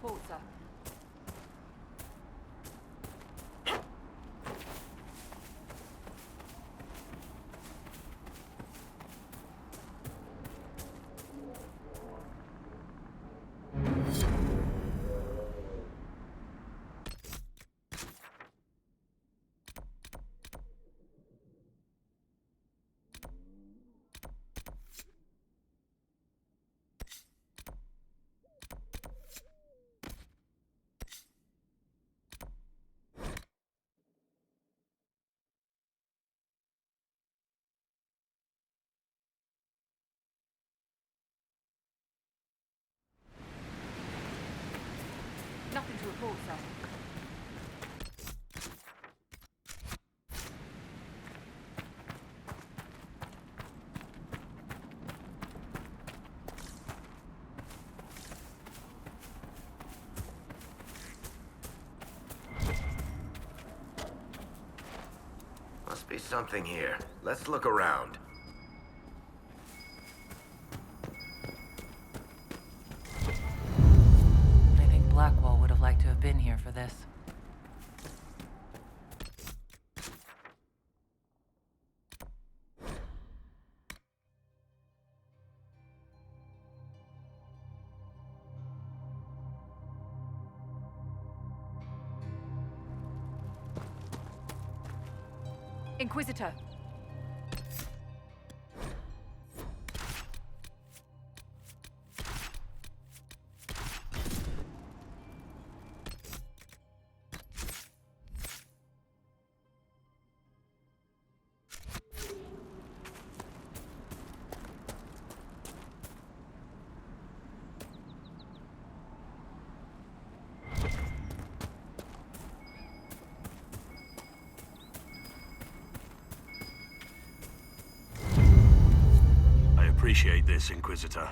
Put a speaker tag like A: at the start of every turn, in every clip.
A: report, sir. Nothing to report, sir.
B: Must be something here. Let's look around.
C: I think Blackwall would have liked to have been here for this.
A: Inquisitor.
D: Appreciate this, Inquisitor.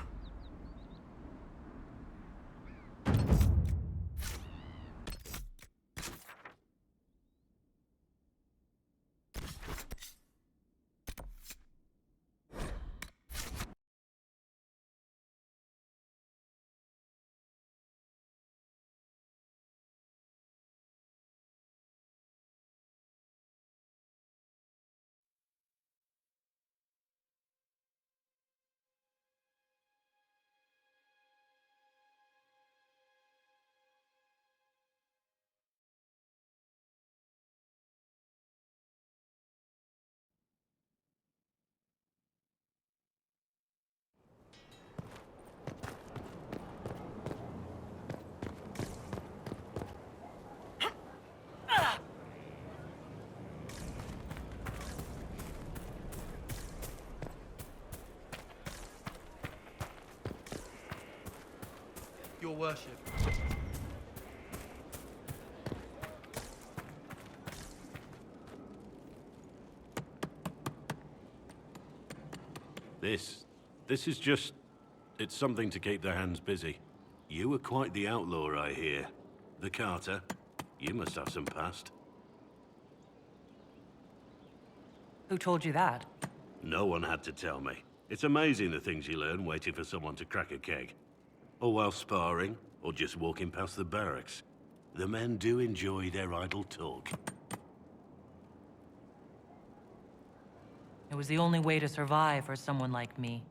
E: Your worship.
D: This is just... it's something to keep their hands busy. You were quite the outlaw, I hear. The Carter. You must have some past.
C: Who told you that?
D: No one had to tell me. It's amazing the things you learn waiting for someone to crack a keg. Or while sparring, or just walking past the barracks. The men do enjoy their idle talk.
C: It was the only way to survive for someone like me.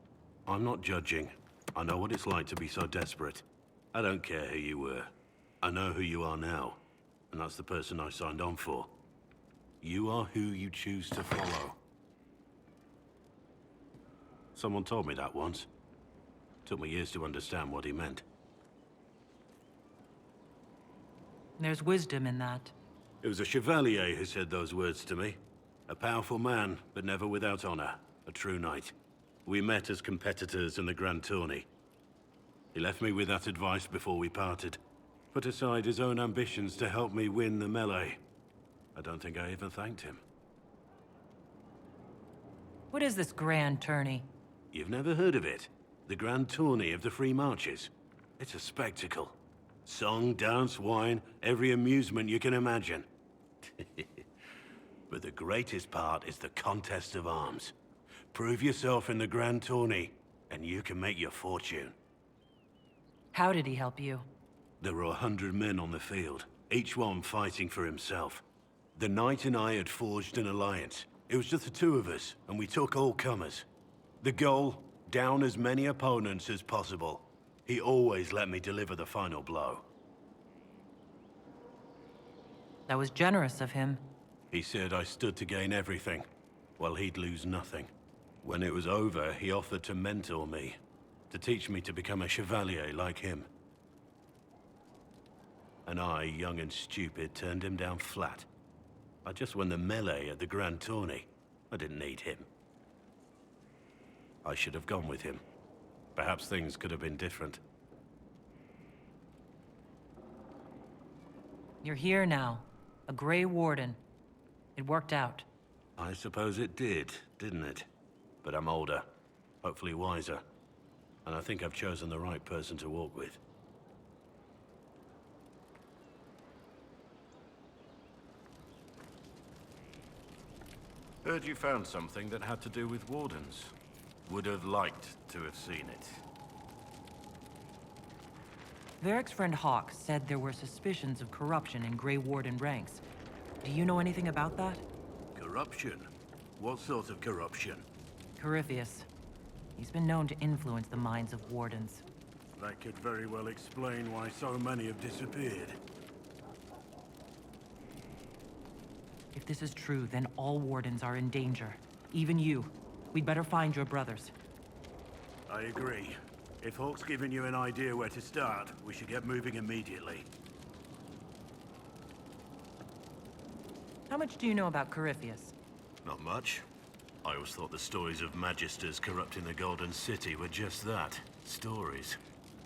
D: I'm not judging. I know what it's like to be so desperate. I don't care who you were. I know who you are now. And that's the person I signed on for. You are who you choose to follow. Someone told me that once. Took me years to understand what he meant.
C: There's wisdom in that.
D: It was a chevalier who said those words to me. A powerful man, but never without honor. A true knight. We met as competitors in the Grand Tourney. He left me with that advice before we parted. Put aside his own ambitions to help me win the melee. I don't think I even thanked him.
C: What is this grand tourney?
D: You've never heard of it? The Grand Tourney of the Free Marches. It's a spectacle. Song, dance, wine, every amusement you can imagine. But the greatest part is the contest of arms. Prove yourself in the Grand Tourney, and you can make your fortune.
C: How did he help you?
D: There were 100 men on the field, each one fighting for himself. The Knight and I had forged an alliance. It was just the two of us, and we took all comers. The goal, down as many opponents as possible. He always let me deliver the final blow.
C: That was generous of him.
D: He said I stood to gain everything, while he'd lose nothing. When it was over, he offered to mentor me, to teach me to become a chevalier like him. And I, young and stupid, turned him down flat. I just won the melee at the Grand Tourney. I didn't need him. I should have gone with him. Perhaps things could have been different.
C: You're here now. A Grey Warden. It worked out.
D: I suppose it did, didn't it? But I'm older, hopefully wiser. And I think I've chosen the right person to walk with. Heard you found something that had to do with Wardens. Would have liked to have seen it.
C: Varric's friend Hawk said there were suspicions of corruption in Grey Warden ranks. Do you know anything about that?
D: Corruption? What sort of corruption?
C: Corypheus. He's been known to influence the minds of Wardens.
D: That could very well explain why so many have disappeared.
C: If this is true, then all Wardens are in danger. Even you. We'd better find your brothers.
D: I agree. If Hawk's given you an idea where to start, we should get moving immediately.
C: How much do you know about Corypheus?
D: Not much. I always thought the stories of Magisters corrupting the Golden City were just that. Stories.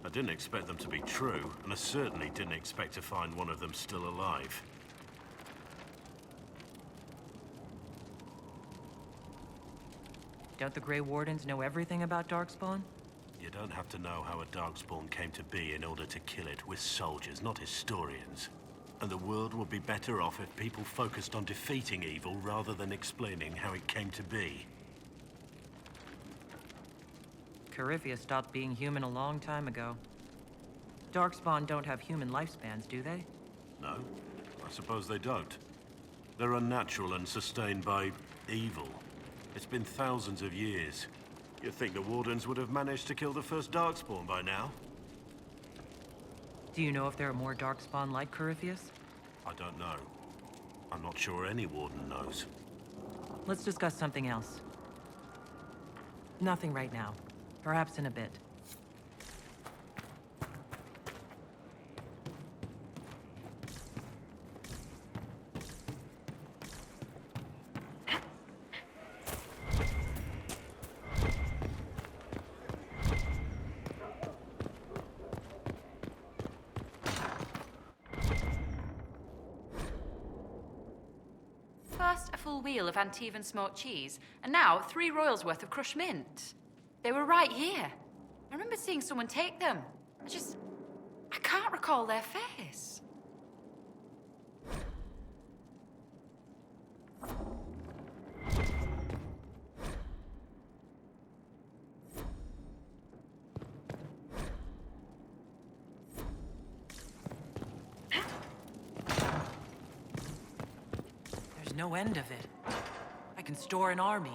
D: I didn't expect them to be true, and I certainly didn't expect to find one of them still alive.
C: Don't the Grey Wardens know everything about Darkspawn?
D: You don't have to know how a Darkspawn came to be in order to kill it. We're soldiers, not historians. And the world would be better off if people focused on defeating evil rather than explaining how it came to be.
C: Corypheus stopped being human a long time ago. Darkspawn don't have human lifespans, do they?
D: No, I suppose they don't. They're unnatural and sustained by evil. It's been thousands of years. You'd think the Wardens would have managed to kill the first Darkspawn by now.
C: Do you know if there are more Darkspawn like Corypheus?
D: I don't know. I'm not sure any Warden knows.
C: Let's discuss something else. Nothing right now. Perhaps in a bit.
A: First, a full wheel of Antivan smoked cheese, and now 3 royals worth of crushed mint. They were right here. I remember seeing someone take them. I can't recall their face.
C: There's no end of it. I can store an army.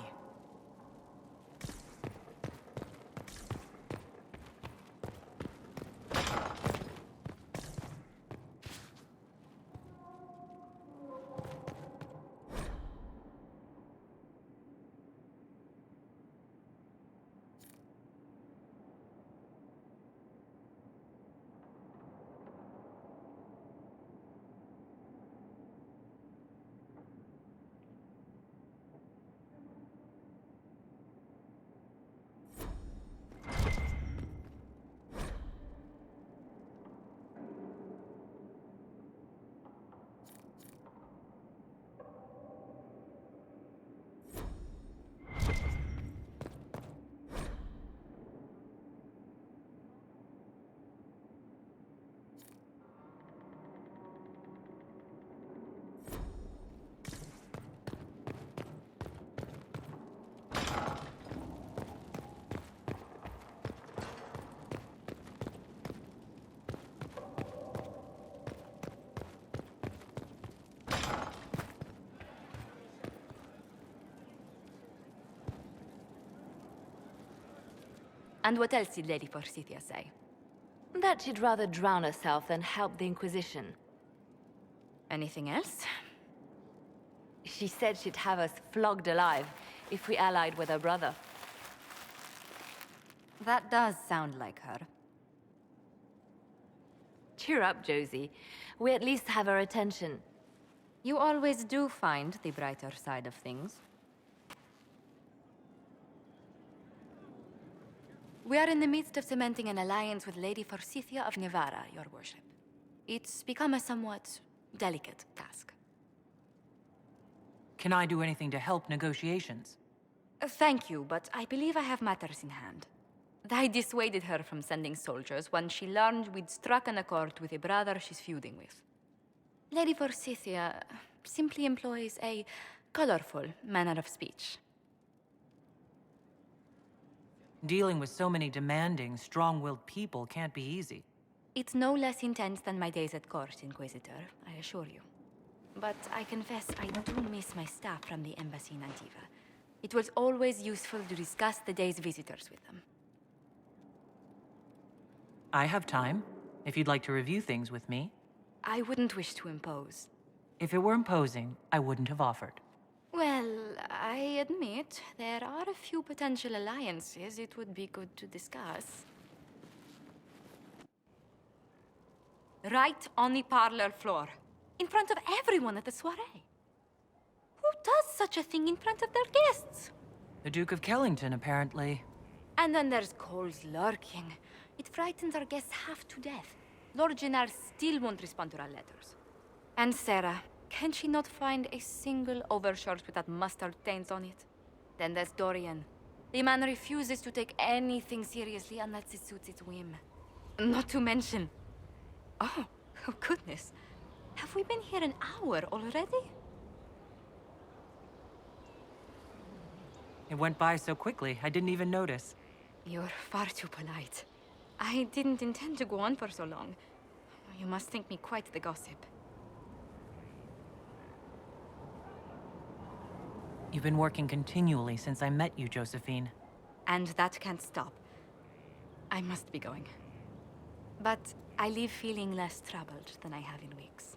E: And what else did Lady Forsythia say?
F: That she'd rather drown herself than help the Inquisition.
E: Anything else?
F: She said she'd have us flogged alive if we allied with her brother.
E: That does sound like her.
F: Cheer up, Josie. We at least have her attention.
E: You always do find the brighter side of things. We are in the midst of cementing an alliance with Lady Forsythia of Navarra, your worship. It's become a somewhat delicate task.
C: Can I do anything to help negotiations?
E: Thank you, but I believe I have matters in hand. I dissuaded her from sending soldiers when she learned we'd struck an accord with a brother she's feuding with. Lady Forsythia simply employs a colorful manner of speech.
C: Dealing with so many demanding, strong-willed people can't be easy.
E: It's no less intense than my days at court, Inquisitor, I assure you. But I confess I do miss my staff from the embassy in Antiva. It was always useful to discuss the day's visitors with them.
C: I have time, if you'd like to review things with me.
E: I wouldn't wish to impose.
C: If it were imposing, I wouldn't have offered.
E: Well, I admit there are a few potential alliances it would be good to discuss. Right on the parlor floor, in front of everyone at the soiree. Who does such a thing in front of their guests?
C: The Duke of Kellington, apparently.
E: And then there's Cole's lurking. It frightens our guests half to death. Lord Gennard still won't respond to our letters. And Sarah, can she not find a single overshirt without mustard stains on it? Then there's Dorian. The man refuses to take anything seriously unless it suits his whim. Not to mention... Oh goodness. Have we been here an hour already?
C: It went by so quickly, I didn't even notice.
E: You're far too polite. I didn't intend to go on for so long. You must think me quite the gossip.
C: You've been working continually since I met you, Josephine.
E: And that can't stop. I must be going. But I leave feeling less troubled than I have in weeks.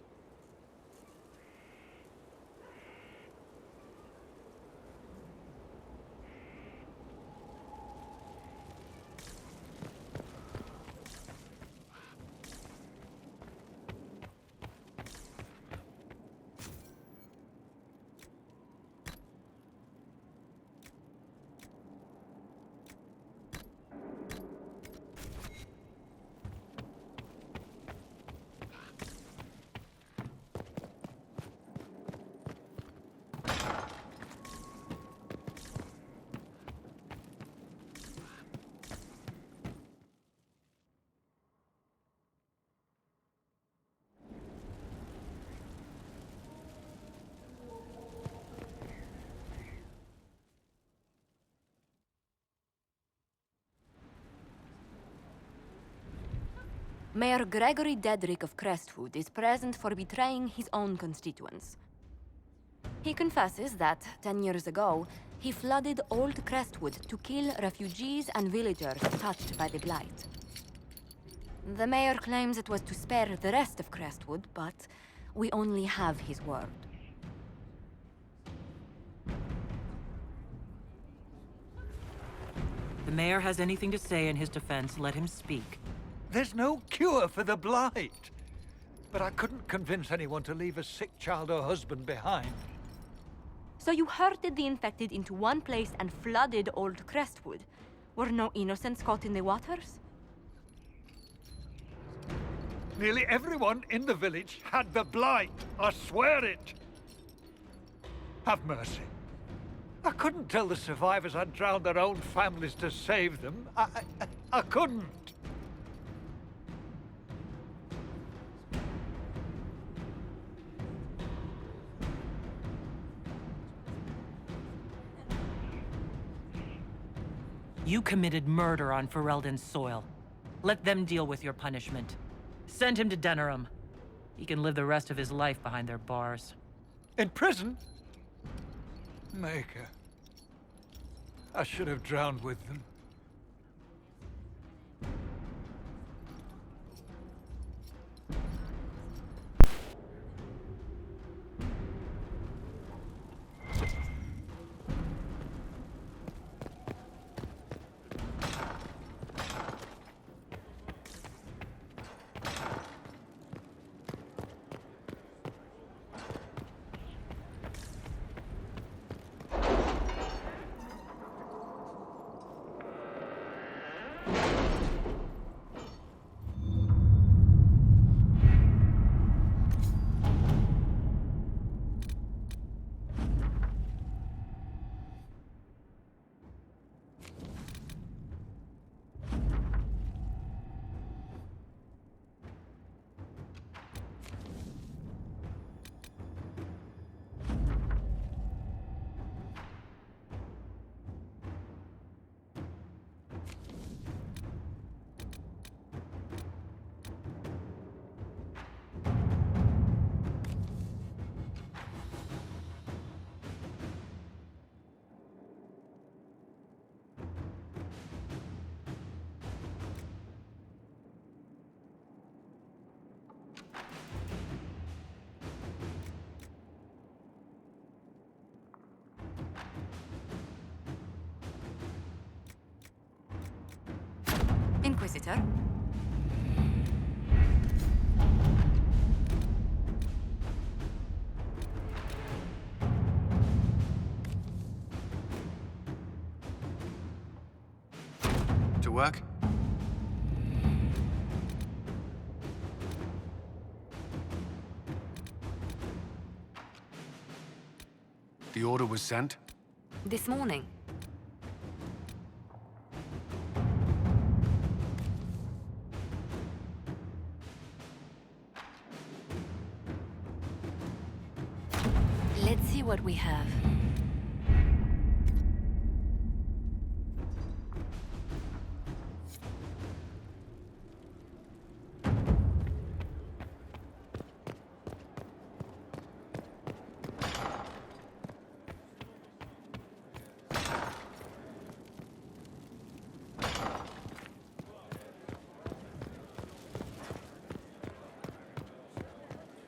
E: Mayor Gregory Dedrick of Crestwood is present for betraying his own constituents. He confesses that, 10 years ago, he flooded Old Crestwood to kill refugees and villagers touched by the Blight. The mayor claims it was to spare the rest of Crestwood, but we only have his word.
C: The mayor has anything to say in his defense, let him speak.
G: There's no cure for the Blight. But I couldn't convince anyone to leave a sick child or husband behind.
E: So you herded the infected into one place and flooded Old Crestwood. Were no innocents caught in the waters?
G: Nearly everyone in the village had the Blight. I swear it. Have mercy. I couldn't tell the survivors I'd drowned their own families to save them. I couldn't.
C: You committed murder on Ferelden's soil. Let them deal with your punishment. Send him to Denerim. He can live the rest of his life behind their bars.
G: In prison? Maker. I should have drowned with them.
E: Inquisitor?
H: To work? The order was sent?
F: This morning. Let's see what we have.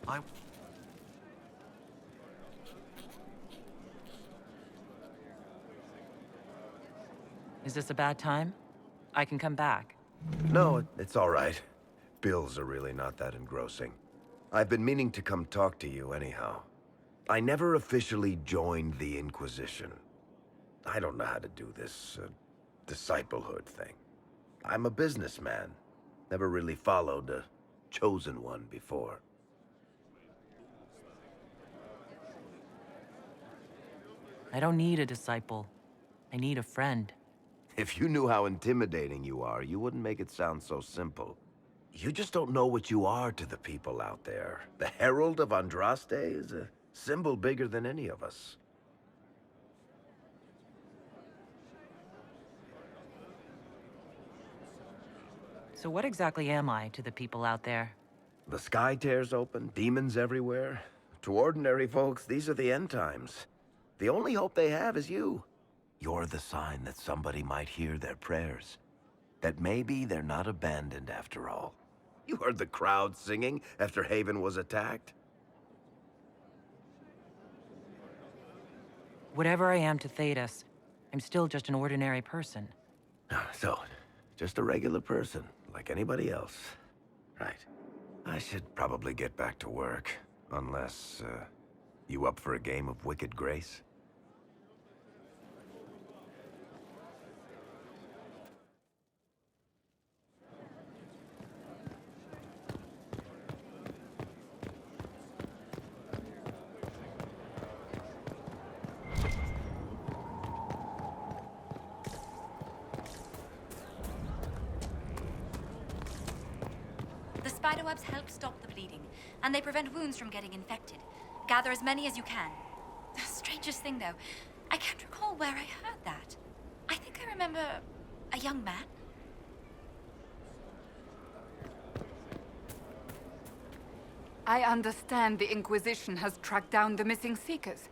H: I...
C: Is this a bad time? I can come back.
B: No, it's all right. Bills are really not that engrossing. I've been meaning to come talk to you anyhow. I never officially joined the Inquisition. I don't know how to do this, disciplehood thing. I'm a businessman. Never really followed a chosen one before.
C: I don't need a disciple. I need a friend.
B: If you knew how intimidating you are, you wouldn't make it sound so simple. You just don't know what you are to the people out there. The Herald of Andraste is a symbol bigger than any of us.
C: So what exactly am I to the people out there?
B: The sky tears open, demons everywhere. To ordinary folks, these are the end times. The only hope they have is you. You're the sign that somebody might hear their prayers. That maybe they're not abandoned after all. You heard the crowd singing after Haven was attacked?
C: Whatever I am to Thedas, I'm still just an ordinary person.
B: So, just a regular person, like anybody else. Right. I should probably get back to work. Unless, you up for a game of Wicked Grace?
E: The spiderwebs help stop the bleeding, and they prevent wounds from getting infected. Gather as many as you can. The strangest thing, though, I can't recall where I heard that. I think I remember a young man.
I: I understand the Inquisition has tracked down the missing Seekers.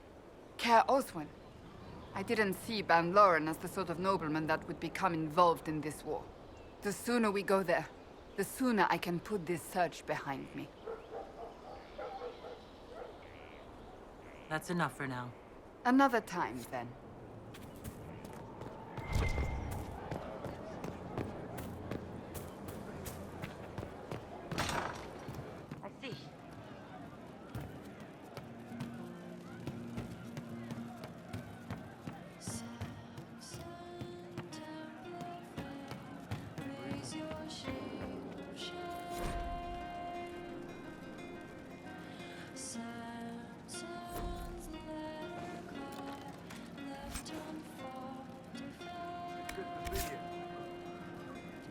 I: Care Oswin. I didn't see Ban Loren as the sort of nobleman that would become involved in this war. The sooner we go there, the sooner I can put this search behind me.
C: That's enough for now.
I: Another time, then.
C: I see.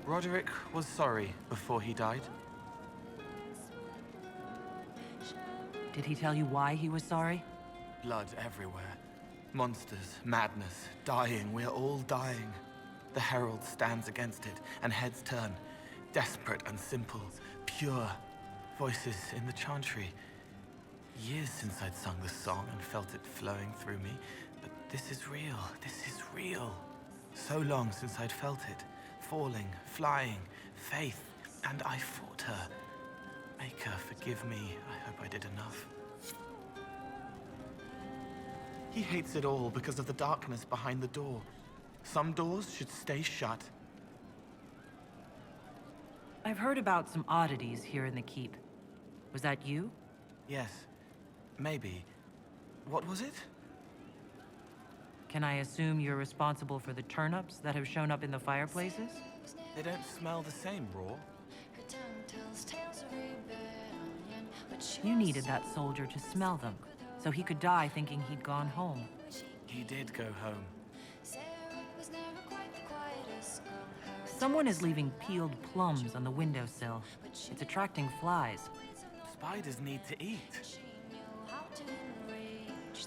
J: Roderick was sorry before he died.
C: Did he tell you why he was sorry?
J: Blood everywhere. Monsters, madness, dying. We're all dying. The Herald stands against it, and heads turn. Desperate and simple, pure. Voices in the chantry. Years since I'd sung the song and felt it flowing through me. But this is real. This is real. So long since I'd felt it. Falling, flying, faith, and I fought her. Maker, forgive me. I hope I did enough. He hates it all because of the darkness behind the door. Some doors should stay shut.
C: I've heard about some oddities here in the keep. Was that you?
J: Yes, maybe. What was it?
C: Can I assume you're responsible for the turnips that have shown up in the fireplaces?
J: They don't smell the same, raw.
C: You needed that soldier to smell them, so he could die thinking he'd gone home.
J: He did go home.
C: Someone is leaving peeled plums on the windowsill. It's attracting flies.
J: Spiders need to eat.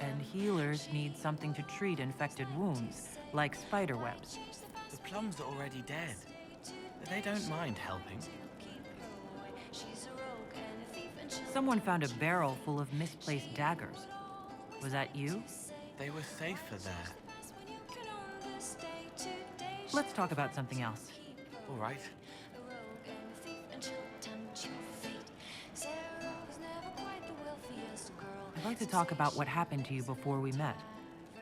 C: And healers need something to treat infected wounds, like spider webs.
J: The plums are already dead. They don't mind helping.
C: Someone found a barrel full of misplaced daggers. Was that you?
J: They were safer there.
C: Let's talk about something else.
J: All right.
C: I'd like to talk about what happened to you before we met.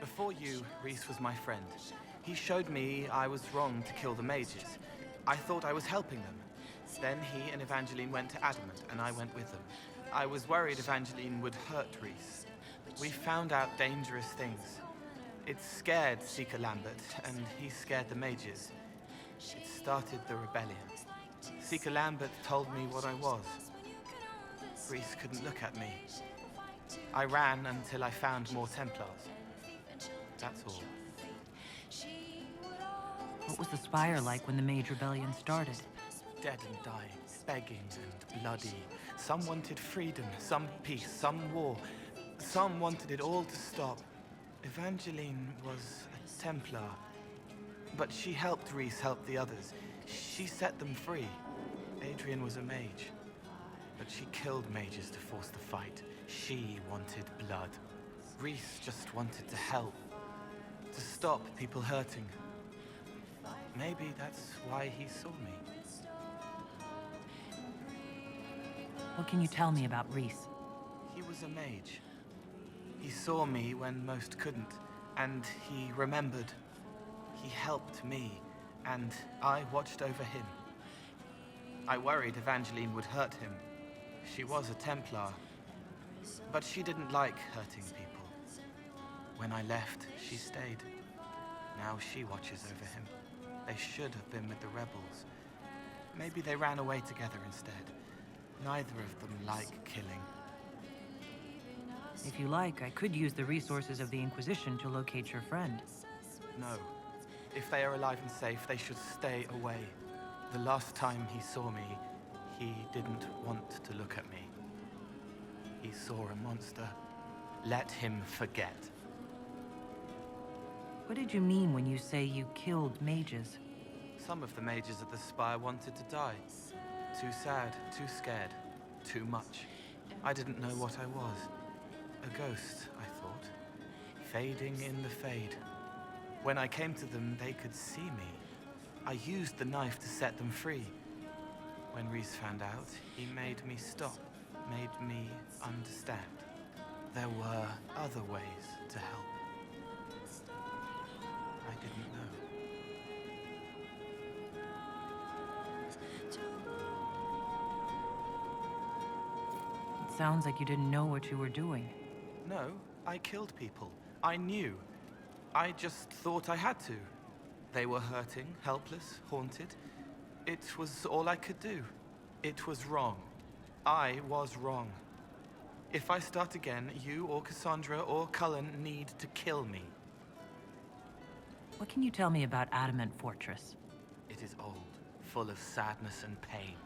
J: Before you, Rhys was my friend. He showed me I was wrong to kill the mages. I thought I was helping them. Then he and Evangeline went to Adamant, and I went with them. I was worried Evangeline would hurt Rhys. We found out dangerous things. It scared Seeker Lambert, and he scared the mages. It started the rebellion. Seeker Lambert told me what I was. Rhys couldn't look at me. I ran until I found more Templars. That's all.
C: What was the Spire like when the Mage Rebellion started?
J: Dead and dying, begging and bloody. Some wanted freedom, some peace, some war. Some wanted it all to stop. Evangeline was a Templar, but she helped Rhys help the others. She set them free. Adrian was a mage, but she killed mages to force the fight. She wanted blood. Rhys just wanted to help, to stop people hurting. Maybe that's why he saw me.
C: What can you tell me about Rhys?
J: He was a mage. He saw me when most couldn't, and he remembered. He helped me, and I watched over him. I worried Evangeline would hurt him. She was a Templar, but she didn't like hurting people. When I left, she stayed. Now she watches over him. They should have been with the rebels. Maybe they ran away together instead. Neither of them like killing.
C: If you like, I could use the resources of the Inquisition to locate your friend.
J: No. If they are alive and safe, they should stay away. The last time he saw me, he didn't want to look at me. He saw a monster. Let him forget.
C: What did you mean when you say you killed mages?
J: Some of the mages at the Spire wanted to die. Too sad, too scared, too much. I didn't know what I was. A ghost, I thought. Fading in the fade. When I came to them, they could see me. I used the knife to set them free. When Rhys found out, he made me stop, made me understand. There were other ways to help. I didn't know.
C: It sounds like you didn't know what you were doing.
J: No, I killed people. I knew. I just thought I had to. They were hurting, helpless, haunted. It was all I could do. It was wrong. I was wrong. If I start again, you or Cassandra or Cullen need to kill me.
C: What can you tell me about Adamant Fortress?
J: It is old, full of sadness and pain.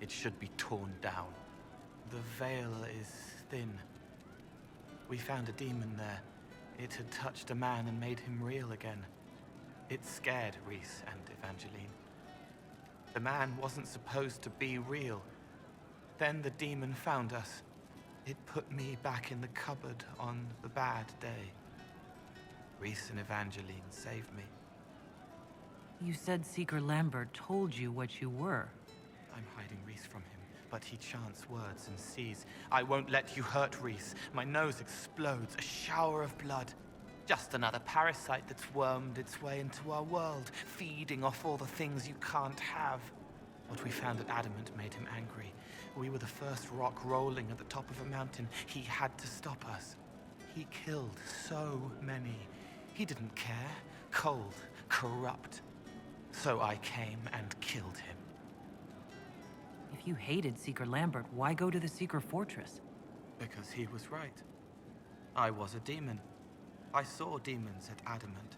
J: It should be torn down. The veil is thin. We found a demon there. It had touched a man and made him real again. It scared Rhys and Evangeline. The man wasn't supposed to be real. Then the demon found us. It put me back in the cupboard on the bad day. Rhys and Evangeline saved me.
C: You said Seeker Lambert told you what you were.
J: I'm hiding Rhys from him, but he chants words and sees. I won't let you hurt Reese. My nose explodes, a shower of blood. Just another parasite that's wormed its way into our world, feeding off all the things you can't have. What we found at Adamant made him angry. We were the first rock rolling at the top of a mountain. He had to stop us. He killed so many. He didn't care. Cold, corrupt. So I came and killed him.
C: If you hated Seeker Lambert, why go to the Seeker Fortress?
J: Because he was right. I was a demon. I saw demons at Adamant.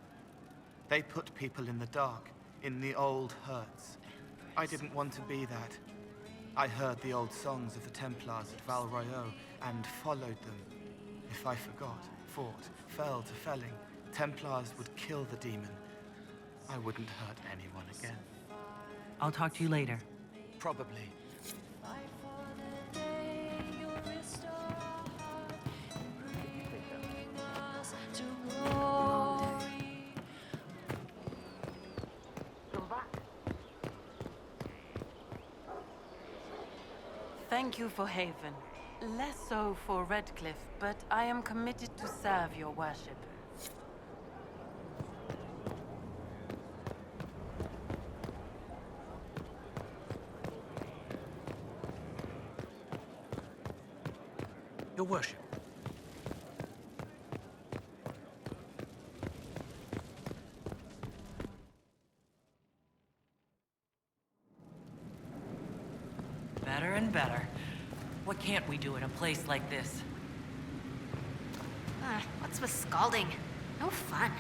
J: They put people in the dark, in the old hurts. I didn't want to be that. I heard the old songs of the Templars at Val Royeaux and followed them. If I forgot, fought, fell to felling, Templars would kill the demon. I wouldn't hurt anyone again.
C: I'll talk to you later.
J: Probably.
K: Thank you for Haven. Less so for Redcliffe, but I am committed to serve your worship.
H: Your worship.
C: Better and better. What can't we do in a place like this?
L: What's with scalding? No fun.